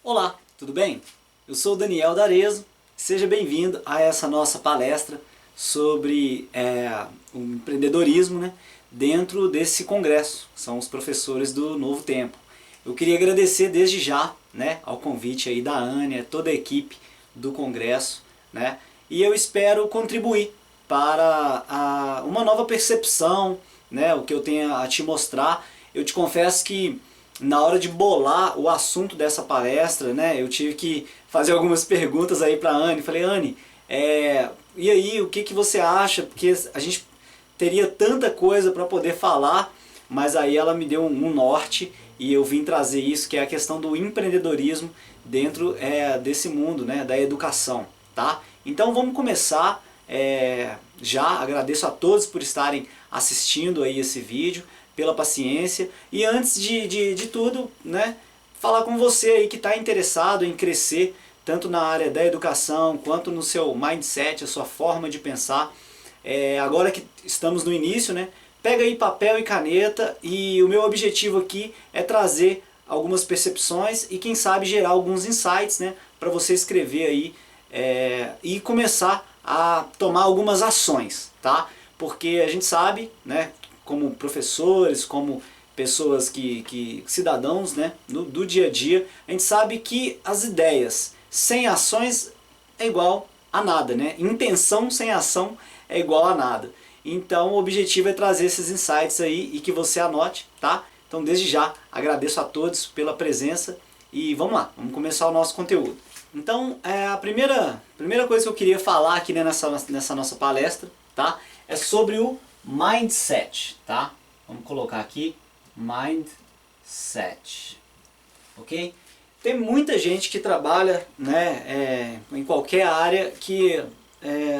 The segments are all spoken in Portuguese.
Olá, tudo bem? Eu sou o Daniel D'Arezzo, seja bem-vindo a essa nossa palestra sobre o empreendedorismo, né, dentro desse congresso, que são os professores do Novo Tempo. Eu queria agradecer desde já, né, ao convite aí da Ania, toda a equipe do congresso, né, e eu espero contribuir para uma nova percepção, né, o que eu tenho a te mostrar. Eu te confesso que na hora de bolar o assunto dessa palestra, né, eu tive que fazer algumas perguntas aí para a Anne. Falei, Anne, e aí, o que você acha? Porque a gente teria tanta coisa para poder falar, mas aí ela me deu um norte e eu vim trazer isso, que é a questão do empreendedorismo dentro desse mundo, né, da educação, tá? Então vamos começar. Já agradeço a todos por estarem assistindo aí esse vídeo, pela paciência, e antes de tudo, né, falar com você aí que está interessado em crescer tanto na área da educação quanto no seu mindset, a sua forma de pensar. Agora que estamos no início, né, pega aí papel e caneta, e o meu objetivo aqui é trazer algumas percepções e quem sabe gerar alguns insights, né, para você escrever aí e começar a tomar algumas ações, tá? Porque a gente sabe, né, como professores, como pessoas cidadãos, né, do dia a dia, a gente sabe que as ideias sem ações é igual a nada, né? Intenção sem ação é igual a nada. Então o objetivo é trazer esses insights aí e que você anote, tá? Então desde já agradeço a todos pela presença e vamos lá, vamos começar o nosso conteúdo. Então a primeira coisa que eu queria falar aqui, né, nessa nossa palestra, tá, é sobre o mindset, tá? Vamos colocar aqui mindset, ok? Tem muita gente que trabalha, né, em qualquer área que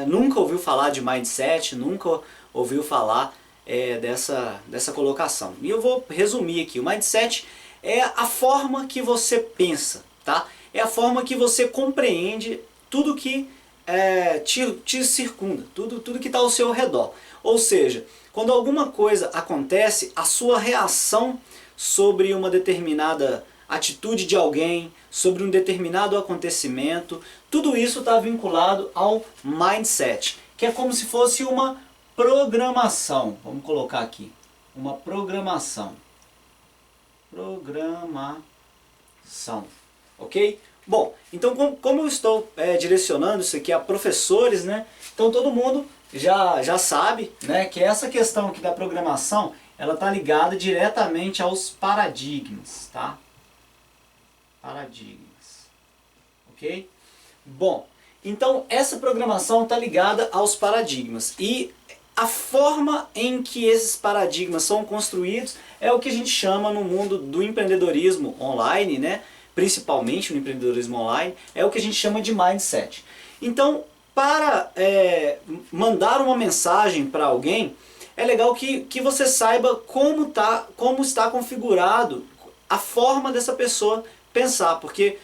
nunca ouviu falar de mindset, nunca ouviu falar dessa colocação. E eu vou resumir aqui. O mindset é a forma que você pensa, tá? É a forma que você compreende tudo que te circunda, tudo que está ao seu redor. Ou seja, quando alguma coisa acontece, a sua reação sobre uma determinada atitude de alguém, sobre um determinado acontecimento, tudo isso está vinculado ao mindset, que é como se fosse uma programação. Vamos colocar aqui, uma programação. Programação, ok? Bom, então como eu estou direcionando isso aqui a professores, né? Então todo mundo já sabe, né, que essa questão aqui da programação, ela está ligada diretamente aos paradigmas, tá? Paradigmas, ok? Bom, então essa programação está ligada aos paradigmas e a forma em que esses paradigmas são construídos é o que a gente chama no mundo do empreendedorismo online, né? Principalmente no empreendedorismo online, é o que a gente chama de mindset. Então, para mandar uma mensagem para alguém, é legal que você saiba como está configurado a forma dessa pessoa pensar, porque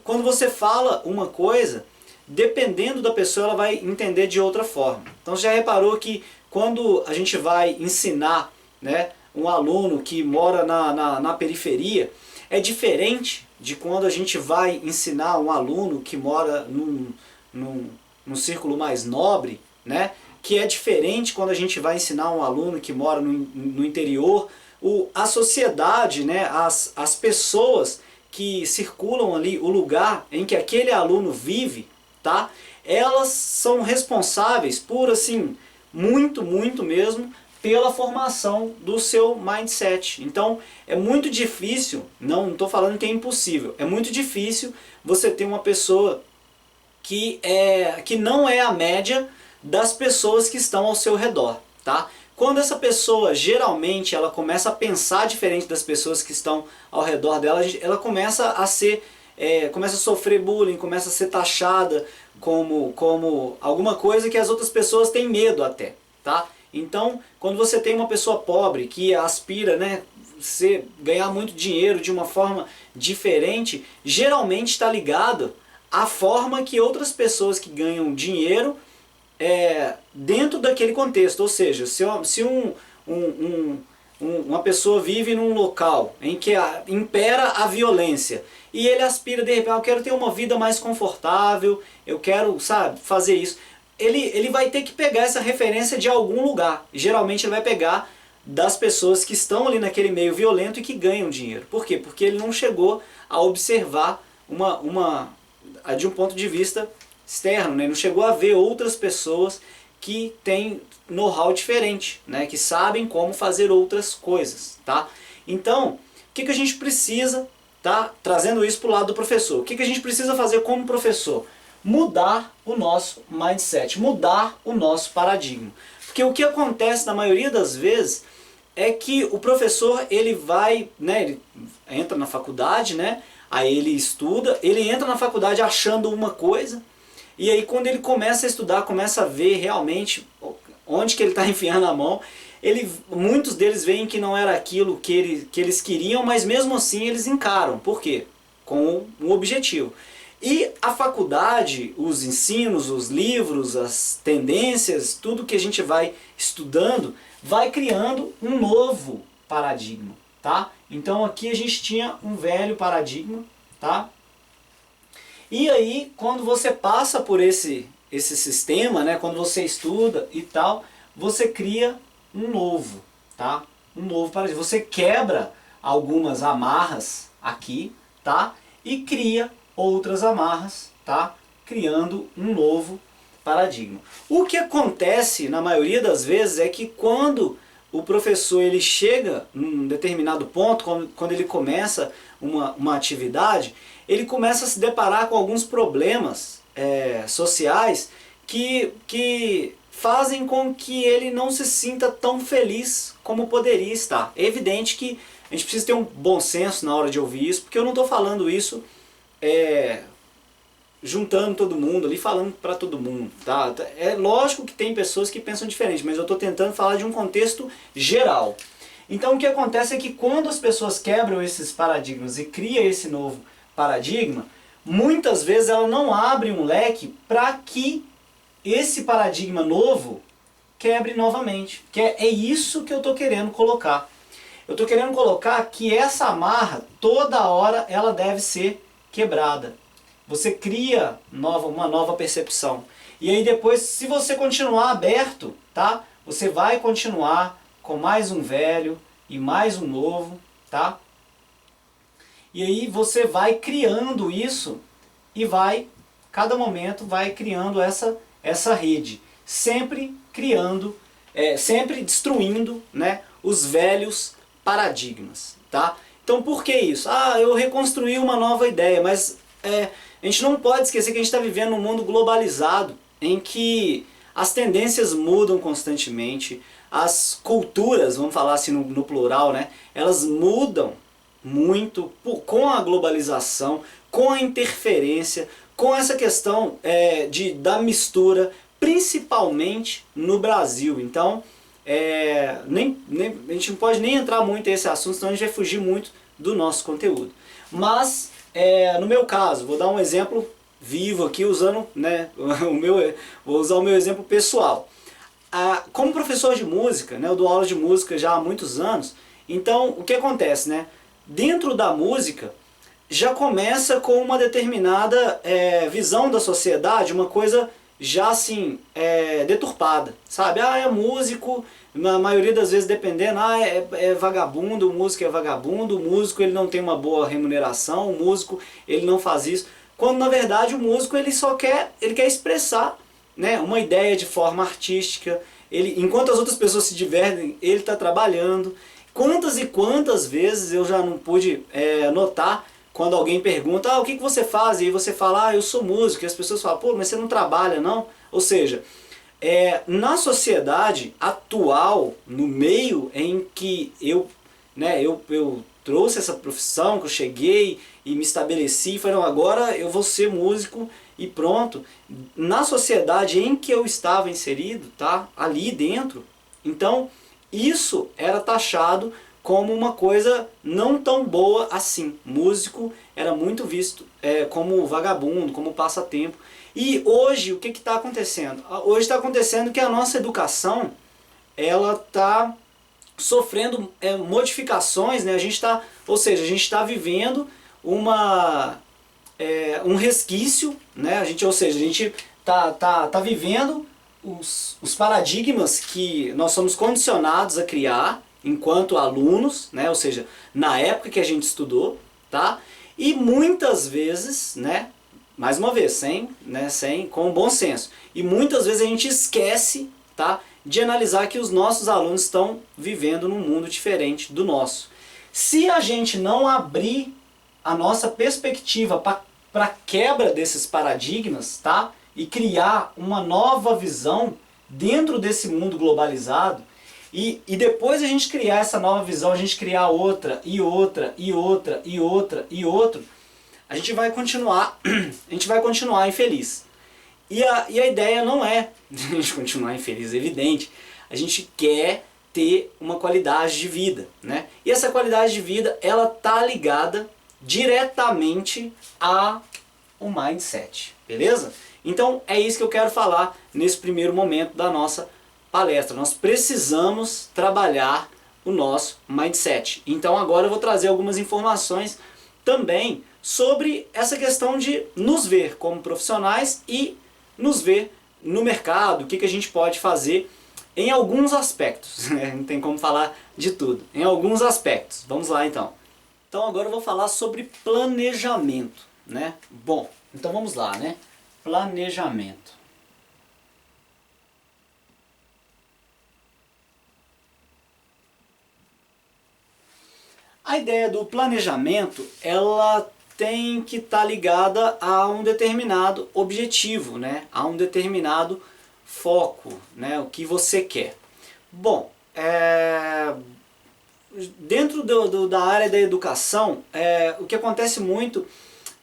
quando você fala uma coisa, dependendo da pessoa, ela vai entender de outra forma. Então já reparou que quando a gente vai ensinar, né, um aluno que mora na periferia, é diferente de quando a gente vai ensinar um aluno que mora num círculo mais nobre, né? Que é diferente quando a gente vai ensinar um aluno que mora no interior. A sociedade, né? As pessoas que circulam ali, o lugar em que aquele aluno vive, tá? Elas são responsáveis por, assim, muito mesmo, pela formação do seu mindset. Então é muito difícil, não estou falando que é impossível, é muito difícil você ter uma pessoa que não é a média das pessoas que estão ao seu redor, tá? Quando essa pessoa, geralmente, ela começa a pensar diferente das pessoas que estão ao redor dela, ela começa a sofrer bullying, começa a ser taxada como alguma coisa que as outras pessoas têm medo até, tá? Então, quando você tem uma pessoa pobre que aspira, né, ganhar muito dinheiro de uma forma diferente, geralmente está ligado à forma que outras pessoas que ganham dinheiro dentro daquele contexto. Ou seja, se uma pessoa vive num local em que impera a violência e ele aspira de repente, eu quero ter uma vida mais confortável, eu quero, sabe, fazer isso. Ele vai ter que pegar essa referência de algum lugar. Geralmente ele vai pegar das pessoas que estão ali naquele meio violento e que ganham dinheiro. Por quê? Porque ele não chegou a observar de um ponto de vista externo, né? Não chegou a ver outras pessoas que têm know-how diferente, né? Que sabem como fazer outras coisas, tá? Então, o que a gente precisa, tá? Trazendo isso para o lado do professor. O que a gente precisa fazer como professor? Mudar o nosso mindset, mudar o nosso paradigma. Porque o que acontece na maioria das vezes é que o professor, ele vai, né, ele entra na faculdade, né, aí ele estuda, ele entra na faculdade achando uma coisa, e aí quando ele começa a estudar, começa a ver realmente onde que ele está enfiando a mão, muitos deles veem que não era aquilo que eles queriam, mas mesmo assim eles encaram. Por quê? Com um objetivo. E a faculdade, os ensinos, os livros, as tendências, tudo que a gente vai estudando, vai criando um novo paradigma, tá? Então aqui a gente tinha um velho paradigma, tá? E aí, quando você passa por esse sistema, né, quando você estuda e tal, você cria um novo, tá? Um novo paradigma. Você quebra algumas amarras aqui, tá? E cria outras amarras, tá? Criando um novo paradigma. O que acontece na maioria das vezes é que quando o professor ele chega num determinado ponto, quando ele começa uma atividade, ele começa a se deparar com alguns problemas sociais que fazem com que ele não se sinta tão feliz como poderia estar. É evidente que a gente precisa ter um bom senso na hora de ouvir isso, porque eu não estou falando isso juntando todo mundo ali, falando para todo mundo, tá? É lógico que tem pessoas que pensam diferente, mas eu estou tentando falar de um contexto geral. Então o que acontece é que quando as pessoas quebram esses paradigmas e criam esse novo paradigma, muitas vezes ela não abre um leque para que esse paradigma novo quebre novamente. Que é isso que eu estou querendo colocar. Eu estou querendo colocar que essa amarra, toda hora, ela deve ser quebrada. Você cria uma nova percepção. E aí depois, se você continuar aberto, tá? Você vai continuar com mais um velho e mais um novo, tá? E aí você vai criando isso e vai, cada momento, vai criando essa rede. Sempre criando, sempre destruindo, né, os velhos paradigmas, tá? Então por que isso? Ah, eu reconstruí uma nova ideia, mas a gente não pode esquecer que a gente está vivendo um mundo globalizado em que as tendências mudam constantemente, as culturas, vamos falar assim no plural, né, elas mudam muito com a globalização, com a interferência, com essa questão da mistura, principalmente no Brasil. Então, a gente não pode nem entrar muito nesse assunto, senão a gente vai fugir muito do nosso conteúdo. Mas, no meu caso, vou dar um exemplo vivo aqui, usando, né, vou usar o meu exemplo pessoal. Como professor de música, né, eu dou aula de música já há muitos anos, então o que acontece, né? Dentro da música, já começa com uma determinada visão da sociedade, uma coisa já assim, deturpada, sabe? É músico, na maioria das vezes dependendo, é vagabundo, o músico é vagabundo, o músico ele não tem uma boa remuneração, o músico ele não faz isso, quando na verdade o músico ele quer expressar, né, uma ideia de forma artística, enquanto as outras pessoas se divertem, ele está trabalhando. Quantas e quantas vezes eu já não pude notar quando alguém pergunta, o que você faz? E você fala, eu sou músico. E as pessoas falam, pô, mas você não trabalha não? Ou seja, na sociedade atual, no meio em que eu trouxe essa profissão, que eu cheguei e me estabeleci, falei, não, agora eu vou ser músico e pronto. Na sociedade em que eu estava inserido, tá? Ali dentro, então isso era taxado como uma coisa não tão boa assim. Músico era muito visto como vagabundo, como passatempo. E hoje o que está acontecendo? Hoje está acontecendo que a nossa educação ela está sofrendo modificações, né? Ou seja, a gente está vivendo um resquício, né? Ou seja, a gente tá vivendo os paradigmas que nós somos condicionados a criar enquanto alunos, né? Ou seja, na época que a gente estudou, tá? E muitas vezes, né? Mais uma vez, com bom senso. E muitas vezes a gente esquece, tá? De analisar que os nossos alunos estão vivendo num mundo diferente do nosso. Se a gente não abrir a nossa perspectiva para a quebra desses paradigmas, tá? E criar uma nova visão dentro desse mundo globalizado, e depois a gente criar essa nova visão, a gente criar outra, e outra, e outra, e outra, e outra, a gente vai continuar infeliz. E a ideia não é a gente continuar infeliz, é evidente. A gente quer ter uma qualidade de vida, né? E essa qualidade de vida, ela tá ligada diretamente ao mindset, beleza? Então é isso que eu quero falar nesse primeiro momento da nossa palestra. Nós precisamos trabalhar o nosso mindset. Então agora eu vou trazer algumas informações também sobre essa questão de nos ver como profissionais e nos ver no mercado, o que a gente pode fazer em alguns aspectos. Não tem como falar de tudo, em alguns aspectos. Vamos lá então. Então agora eu vou falar sobre planejamento, né? Bom, então vamos lá, né? Planejamento. A ideia do planejamento, ela tem que estar ligada a um determinado objetivo, né? A um determinado foco, né? O que você quer. Bom, dentro da área da educação, o que acontece muito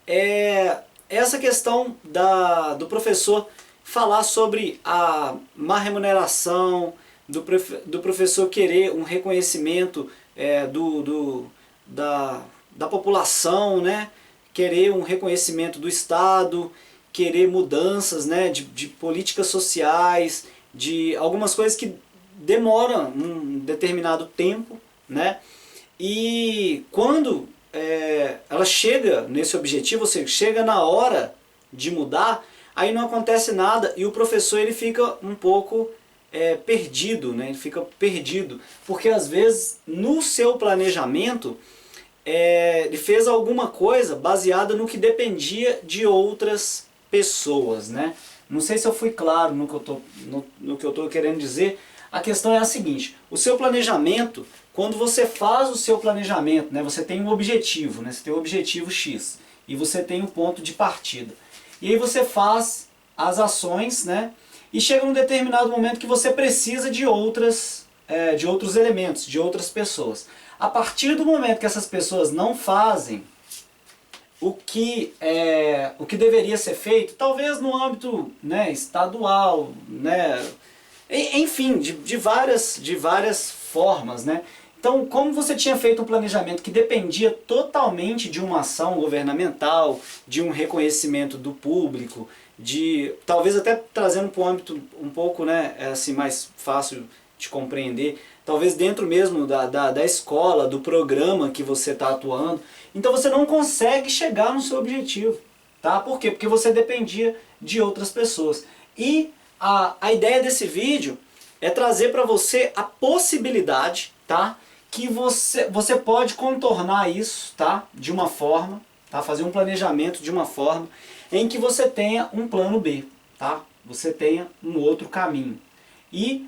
é essa questão do professor falar sobre a má remuneração, do professor querer um reconhecimento da população, né? Querer um reconhecimento do Estado, querer mudanças, né? de políticas sociais, de algumas coisas que demoram um determinado tempo, né? E quando ela chega nesse objetivo, ou seja, chega na hora de mudar, aí não acontece nada e o professor ele fica um pouco perdido, né? Ele fica perdido, porque às vezes no seu planejamento ele fez alguma coisa baseada no que dependia de outras pessoas, né? Não sei se eu fui claro no que eu estou querendo dizer. A questão é a seguinte: o seu planejamento, quando você faz o seu planejamento, né, você tem um objetivo, né, você tem um objetivo X e você tem um ponto de partida. E aí você faz as ações, né, e chega num determinado momento que você precisa de outros elementos, de outras pessoas. A partir do momento que essas pessoas não fazem o que deveria ser feito, talvez no âmbito, né, estadual, né, enfim, de várias formas, né? Então, como você tinha feito um planejamento que dependia totalmente de uma ação governamental, de um reconhecimento do público, talvez até trazendo para um âmbito um pouco, né, assim, mais fácil de compreender, talvez dentro mesmo da escola, do programa que você está atuando, então você não consegue chegar no seu objetivo, tá? Por quê? Porque você dependia de outras pessoas. E a ideia desse vídeo é trazer para você a possibilidade, tá? Que você pode contornar isso, tá? De uma forma, tá? Fazer um planejamento de uma forma em que você tenha um plano B, tá? Você tenha um outro caminho. E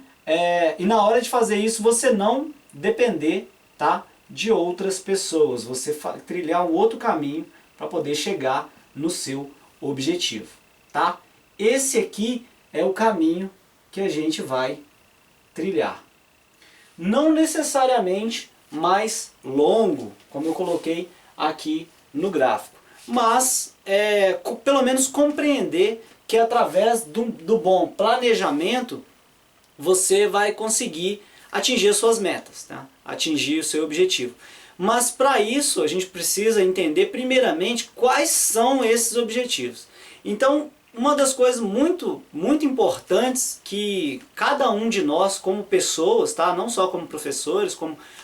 na hora de fazer isso, você não depender, tá? De outras pessoas. Você trilhar um outro caminho para poder chegar no seu objetivo, tá? Esse aqui é o caminho que a gente vai trilhar. Não necessariamente mais longo, como eu coloquei aqui no gráfico, mas pelo menos compreender que através do bom planejamento você vai conseguir atingir as suas metas, tá? Atingir o seu objetivo. Mas para isso a gente precisa entender primeiramente quais são esses objetivos. Então, uma das coisas muito importantes que cada um de nós como pessoas, tá? Não só como professores,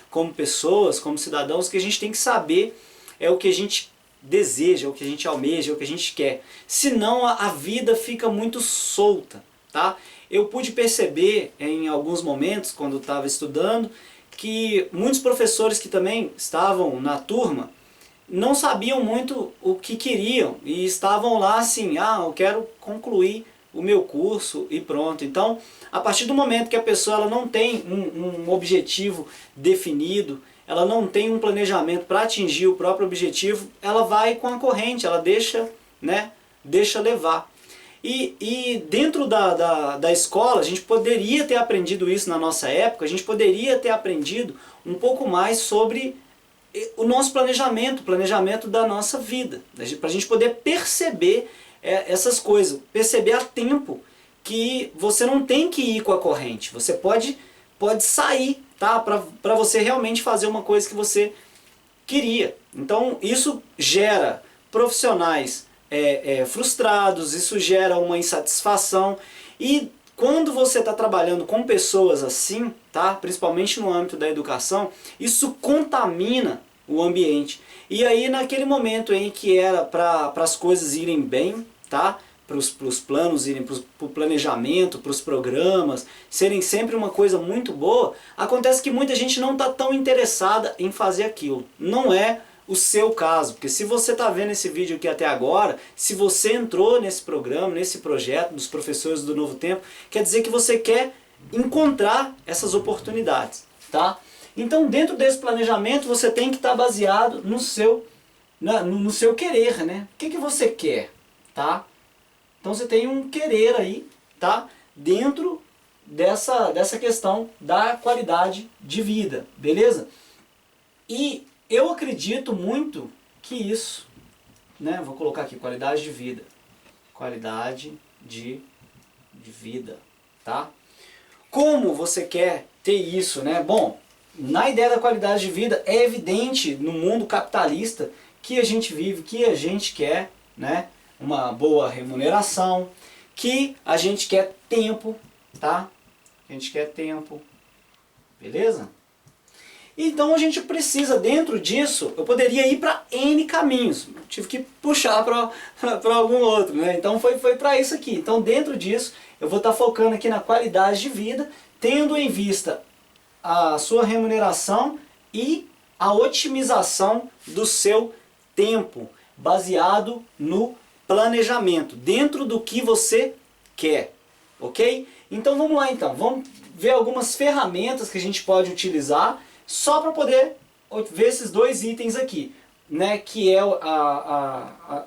como pessoas, como cidadãos, que a gente tem que saber é o que a gente deseja, o que a gente almeja, o que a gente quer. Senão a vida fica muito solta, tá? Eu pude perceber em alguns momentos, quando estava estudando, que muitos professores que também estavam na turma não sabiam muito o que queriam e estavam lá assim, eu quero concluir o meu curso e pronto. Então, a partir do momento que a pessoa ela não tem um objetivo definido, ela não tem um planejamento para atingir o próprio objetivo, ela vai com a corrente, ela deixa, né, deixa levar. E dentro da escola, a gente poderia ter aprendido isso na nossa época, a gente poderia ter aprendido um pouco mais sobre o nosso planejamento, o planejamento da nossa vida, para a gente poder perceber essas coisas, perceber a tempo que você não tem que ir com a corrente, você pode sair, tá? Para você realmente fazer uma coisa que você queria. Então isso gera profissionais frustrados, isso gera uma insatisfação, e quando você está trabalhando com pessoas assim, tá? Principalmente no âmbito da educação, isso contamina o ambiente. E aí naquele momento em que era para as coisas irem bem, tá? Para os planos irem, para o planejamento, para os programas, serem sempre uma coisa muito boa, acontece que muita gente não está tão interessada em fazer aquilo. Não é o seu caso, porque se você está vendo esse vídeo aqui até agora, se você entrou nesse programa, nesse projeto dos professores do Novo Tempo, quer dizer que você quer encontrar essas oportunidades, tá? Então dentro desse planejamento você tem que estar baseado no seu querer, né? O que você quer, tá? Então você tem um querer aí, tá? Dentro dessa questão da qualidade de vida, beleza? E eu acredito muito que isso, né? Vou colocar aqui, qualidade de vida. Qualidade de vida, tá? Como você quer ter isso, né? Bom, na ideia da qualidade de vida, é evidente no mundo capitalista que a gente vive, que a gente quer, né? Uma boa remuneração, que a gente quer tempo, tá? A gente quer tempo, beleza? Então a gente precisa, dentro disso, eu poderia ir para N caminhos, tive que puxar para algum outro, né? Então foi para isso aqui. Então dentro disso, eu vou estar focando aqui na qualidade de vida, tendo em vista a sua remuneração e a otimização do seu tempo, baseado no planejamento, dentro do que você quer, ok? Então vamos lá então, vamos ver algumas ferramentas que a gente pode utilizar só para poder ver esses dois itens aqui, né, que é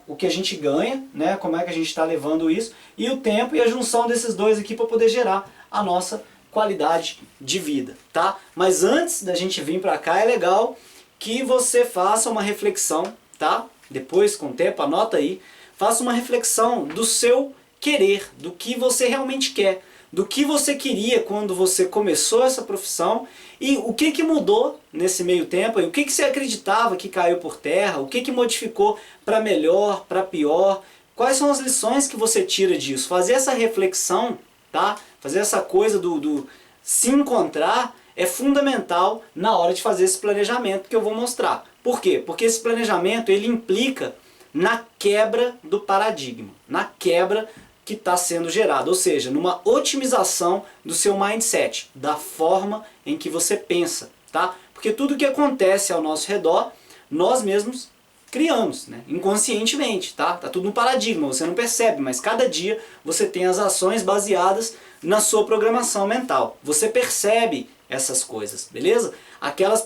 o que a gente ganha, né, como é que a gente está levando isso, e o tempo e a junção desses dois aqui para poder gerar a nossa qualidade de vida, tá? Mas antes da gente vir para cá, é legal que você faça uma reflexão, tá? Depois, com o tempo, anota aí, faça uma reflexão do seu querer, do que você realmente quer, do que você queria quando você começou essa profissão e o que mudou nesse meio tempo, e o que você acreditava que caiu por terra, o que modificou para melhor, para pior, quais são as lições que você tira disso. Fazer essa reflexão, tá? Fazer essa coisa do se encontrar é fundamental na hora de fazer esse planejamento que eu vou mostrar. Por quê? Porque esse planejamento ele implica na quebra do paradigma, na quebra que está sendo gerada, ou seja, numa otimização do seu mindset, da forma em que você pensa, tá? Porque tudo que acontece ao nosso redor, nós mesmos criamos, né? Inconscientemente, tá? Tá tudo no paradigma, você não percebe, mas cada dia você tem as ações baseadas na sua programação mental. Você percebe essas coisas, beleza?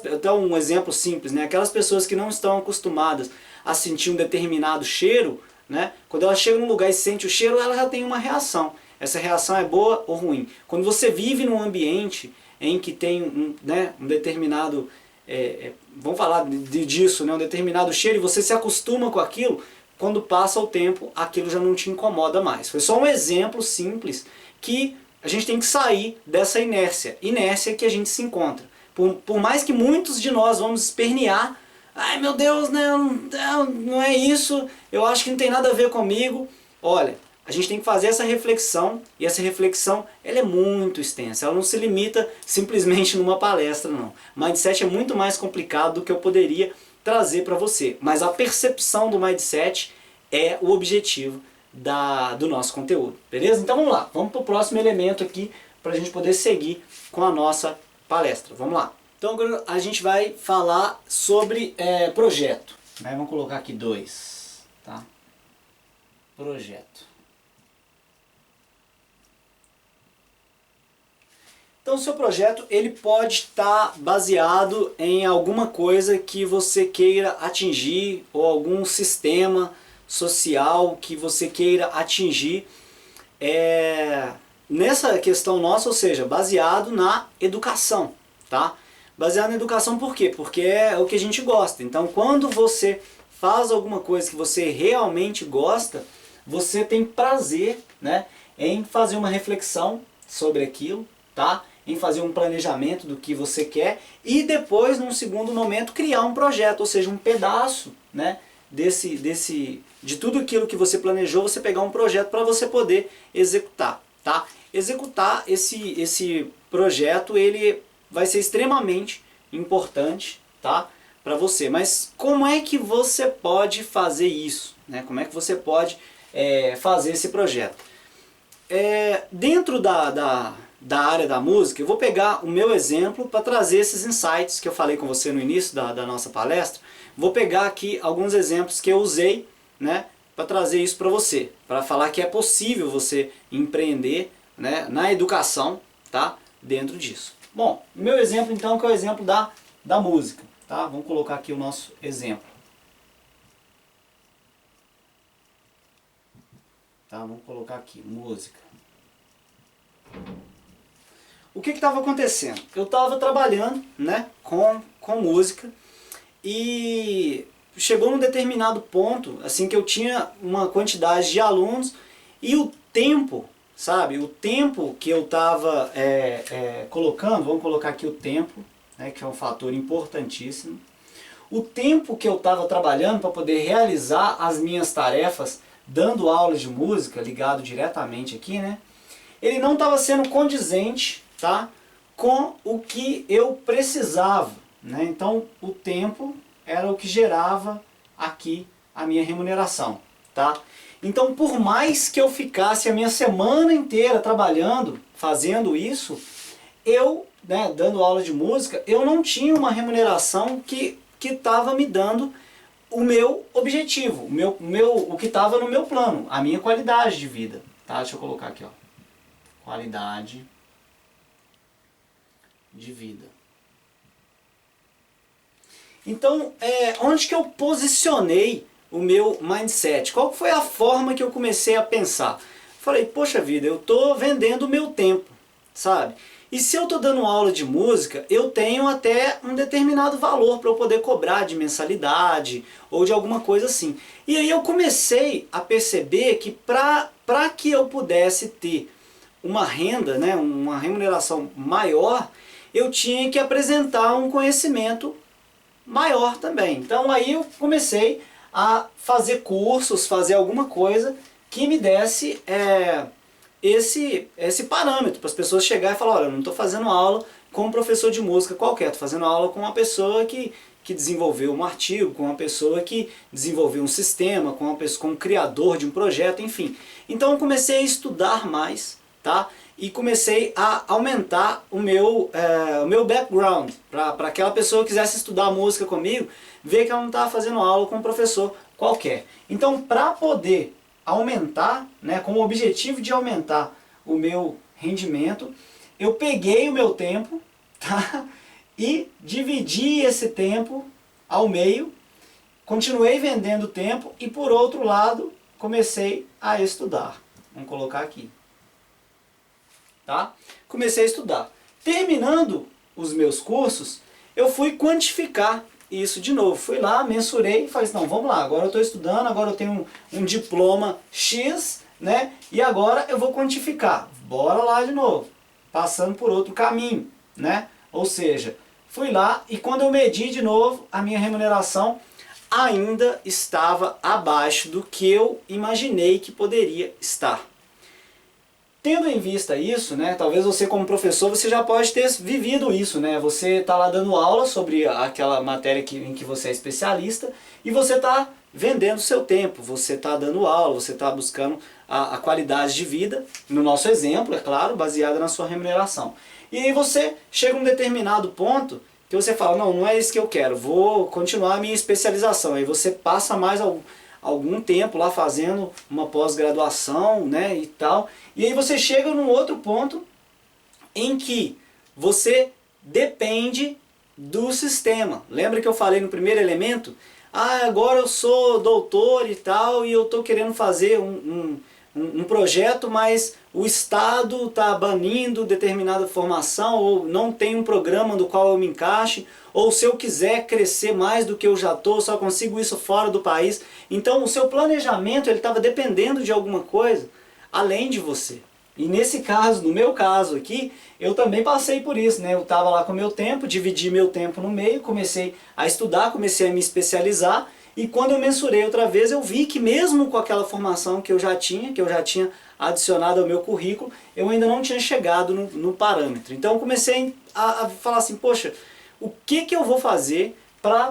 Então um exemplo simples, né? Aquelas pessoas que não estão acostumadas a sentir um determinado cheiro, né? Quando ela chega num lugar e sente o cheiro, ela já tem uma reação. Essa reação é boa ou ruim. Quando você vive num ambiente em que tem um determinado, vamos falar disso, né? Um determinado cheiro, e você se acostuma com aquilo, quando passa o tempo, aquilo já não te incomoda mais. Foi só um exemplo simples que a gente tem que sair dessa inércia que a gente se encontra. Por mais que muitos de nós vamos espernear, ai meu Deus, não é isso, eu acho que não tem nada a ver comigo. Olha, a gente tem que fazer essa reflexão, e essa reflexão ela é muito extensa, ela não se limita simplesmente numa palestra, não. Mindset é muito mais complicado do que eu poderia trazer para você. Mas a percepção do mindset é o objetivo do nosso conteúdo, beleza? Então vamos lá, vamos para o próximo elemento aqui para a gente poder seguir com a nossa palestra. Vamos lá. Então agora a gente vai falar sobre projeto. Vamos colocar aqui 2, tá? Projeto. Então o seu projeto ele pode estar baseado em alguma coisa que você queira atingir ou algum sistema social que você queira atingir nessa questão nossa, ou seja, baseado na educação, tá? Baseado na educação por quê? Porque é o que a gente gosta. Então quando você faz alguma coisa que você realmente gosta, você tem prazer, né, em fazer uma reflexão sobre aquilo, tá? Em fazer um planejamento do que você quer e depois, num segundo momento, criar um projeto, ou seja, um pedaço, né, de tudo aquilo que você planejou, você pegar um projeto para você poder executar, tá? Executar esse projeto, ele vai ser extremamente importante, tá, para você. Mas como é que você pode fazer isso, né? Como é que você pode fazer esse projeto? Dentro da área da música, eu vou pegar o meu exemplo para trazer esses insights que eu falei com você no início da nossa palestra. Vou pegar aqui alguns exemplos que eu usei, né, para trazer isso para você, para falar que é possível você empreender, né, na educação, tá, dentro disso. Bom, meu exemplo então que é o exemplo da música, tá? Vamos colocar aqui o nosso exemplo. Tá, vamos colocar aqui, música. O que estava acontecendo? Eu estava trabalhando, né, com música e chegou num determinado ponto, assim, que eu tinha uma quantidade de alunos e o tempo, sabe, o tempo que eu estava colocando, vamos colocar aqui o tempo, né, que é um fator importantíssimo, o tempo que eu estava trabalhando para poder realizar as minhas tarefas, dando aulas de música, ligado diretamente aqui, né, ele não estava sendo condizente, tá, com o que eu precisava, né? Então o tempo era o que gerava aqui a minha remuneração, tá? Então por mais que eu ficasse a minha semana inteira trabalhando, fazendo isso, eu, né, dando aula de música, eu não tinha uma remuneração que estava me dando o meu objetivo, o que estava no meu plano, a minha qualidade de vida, tá? Deixa eu colocar aqui, ó, qualidade de vida. Então, onde que eu posicionei o meu mindset? Qual foi a forma que eu comecei a pensar? Falei, poxa vida, eu estou vendendo o meu tempo, sabe? E se eu estou dando aula de música, eu tenho até um determinado valor para eu poder cobrar de mensalidade ou de alguma coisa assim. E aí eu comecei a perceber que para que eu pudesse ter uma renda, né, uma remuneração maior, eu tinha que apresentar um conhecimento maior também. Então aí eu comecei a fazer cursos, fazer alguma coisa que me desse esse parâmetro para as pessoas chegarem e falar, olha, eu não estou fazendo aula com um professor de música qualquer, estou fazendo aula com uma pessoa que desenvolveu um artigo, com uma pessoa que desenvolveu um sistema, com um criador de um projeto, enfim. Então eu comecei a estudar mais, tá? E comecei a aumentar o meu background, para aquela pessoa que quisesse estudar música comigo, ver que ela não estava fazendo aula com um professor qualquer. Então, para poder aumentar, né, com o objetivo de aumentar o meu rendimento, eu peguei o meu tempo, tá, e dividi esse tempo ao meio, continuei vendendo tempo e, por outro lado, comecei a estudar. Vamos colocar aqui. Tá? Comecei a estudar. Terminando os meus cursos, eu fui quantificar isso de novo. Fui lá, mensurei e falei assim, não, vamos lá, agora eu estou estudando, agora eu tenho um diploma X, né? E agora eu vou quantificar. Bora lá de novo, passando por outro caminho, né? Ou seja, fui lá e quando eu medi de novo, a minha remuneração ainda estava abaixo do que eu imaginei que poderia estar. Tendo em vista isso, né, talvez você como professor você já pode ter vivido isso, né? Você está lá dando aula sobre aquela matéria em que você é especialista e você está vendendo seu tempo, você está dando aula, você está buscando a qualidade de vida, no nosso exemplo, é claro, baseada na sua remuneração. E aí você chega a um determinado ponto que você fala, não, não é isso que eu quero, vou continuar a minha especialização. Aí você passa mais algum tempo lá fazendo uma pós-graduação, né, e tal. E aí você chega num outro ponto em que você depende do sistema. Lembra que eu falei no primeiro elemento? Ah, agora eu sou doutor e tal, e eu estou querendo fazer um projeto, mas o Estado está banindo determinada formação, ou não tem um programa do qual eu me encaixe, ou se eu quiser crescer mais do que eu já estou, só consigo isso fora do país. Então o seu planejamento ele estava dependendo de alguma coisa além de você. E nesse caso, no meu caso aqui, eu também passei por isso, né? Eu estava lá com o meu tempo, dividi meu tempo no meio, comecei a estudar, comecei a me especializar, e quando eu mensurei outra vez, eu vi que mesmo com aquela formação que eu já tinha adicionado ao meu currículo, eu ainda não tinha chegado no parâmetro. Então eu comecei a falar assim, poxa, o que eu vou fazer para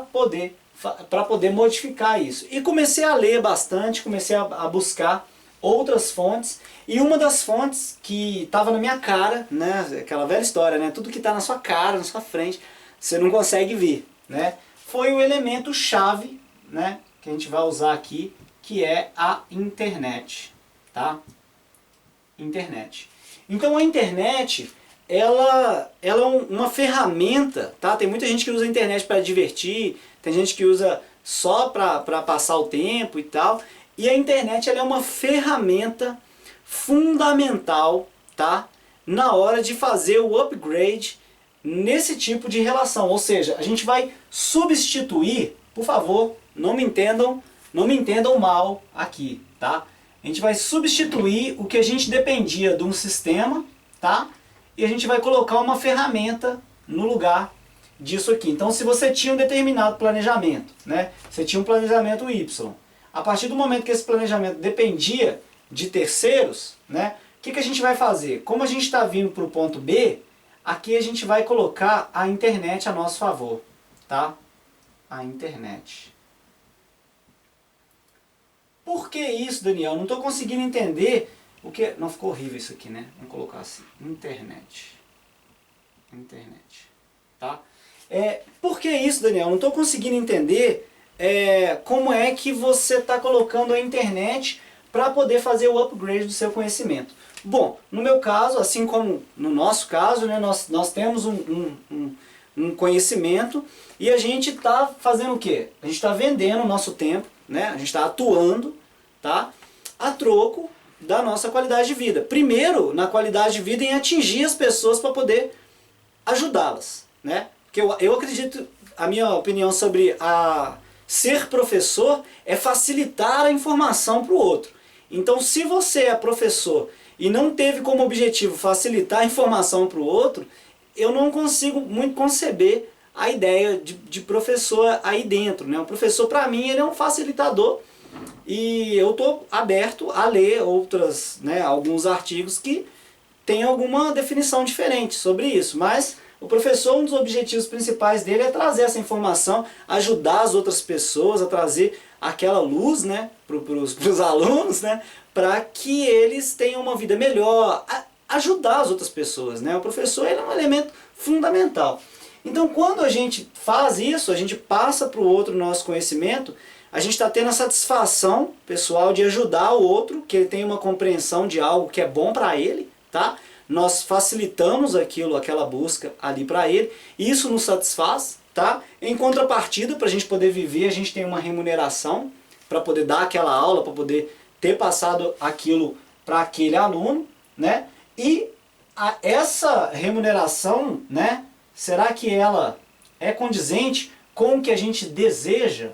poder modificar isso? E comecei a ler bastante, comecei a buscar outras fontes, e uma das fontes que estava na minha cara, né, aquela velha história, né, tudo que está na sua cara, na sua frente, você não consegue ver, né, foi o elemento chave, né, que a gente vai usar aqui, que é a internet, tá? Internet. Então a internet, ela é uma ferramenta, tá? Tem muita gente que usa a internet para divertir, tem gente que usa só para passar o tempo e tal. E a internet ela é uma ferramenta fundamental, tá? Na hora de fazer o upgrade nesse tipo de relação. Ou seja, a gente vai substituir, por favor, não me entendam mal aqui, tá? A gente vai substituir o que a gente dependia de um sistema, tá? E a gente vai colocar uma ferramenta no lugar disso aqui. Então, se você tinha um determinado planejamento, né? Você tinha um planejamento Y. A partir do momento que esse planejamento dependia de terceiros, né? O que a gente vai fazer? Como a gente está vindo para o ponto B, aqui a gente vai colocar a internet a nosso favor, tá? A internet. Por que isso, Daniel? Não estou conseguindo entender o que... Não, ficou horrível isso aqui, né? Vamos colocar assim. Internet. Internet. Tá? Por que isso, Daniel? Não estou conseguindo entender como é que você está colocando a internet para poder fazer o upgrade do seu conhecimento. Bom, no meu caso, assim como no nosso caso, né, nós temos um conhecimento e a gente está fazendo o quê? A gente está vendendo o nosso tempo, né? A gente está atuando, tá? A troco da nossa qualidade de vida. Primeiro, na qualidade de vida, em atingir as pessoas para poder ajudá-las, né? Porque eu acredito, a minha opinião sobre ser professor é facilitar a informação para o outro. Então, se você é professor e não teve como objetivo facilitar a informação para o outro, eu não consigo muito conceber a ideia de professor aí dentro, né? O professor, para mim, ele é um facilitador e eu estou aberto a ler alguns artigos que têm alguma definição diferente sobre isso, mas o professor, um dos objetivos principais dele é trazer essa informação, ajudar as outras pessoas a trazer aquela luz, né, para os alunos, né, para que eles tenham uma vida melhor, ajudar as outras pessoas, né? O professor ele é um elemento fundamental. Então, quando a gente faz isso, a gente passa para o outro o nosso conhecimento, a gente está tendo a satisfação pessoal de ajudar o outro, que ele tenha uma compreensão de algo que é bom para ele, tá? Nós facilitamos aquela busca ali para ele, isso nos satisfaz, tá? Em contrapartida, para a gente poder viver, a gente tem uma remuneração para poder dar aquela aula, para poder ter passado aquilo para aquele aluno, né? E essa remuneração, né? Será que ela é condizente com o que a gente deseja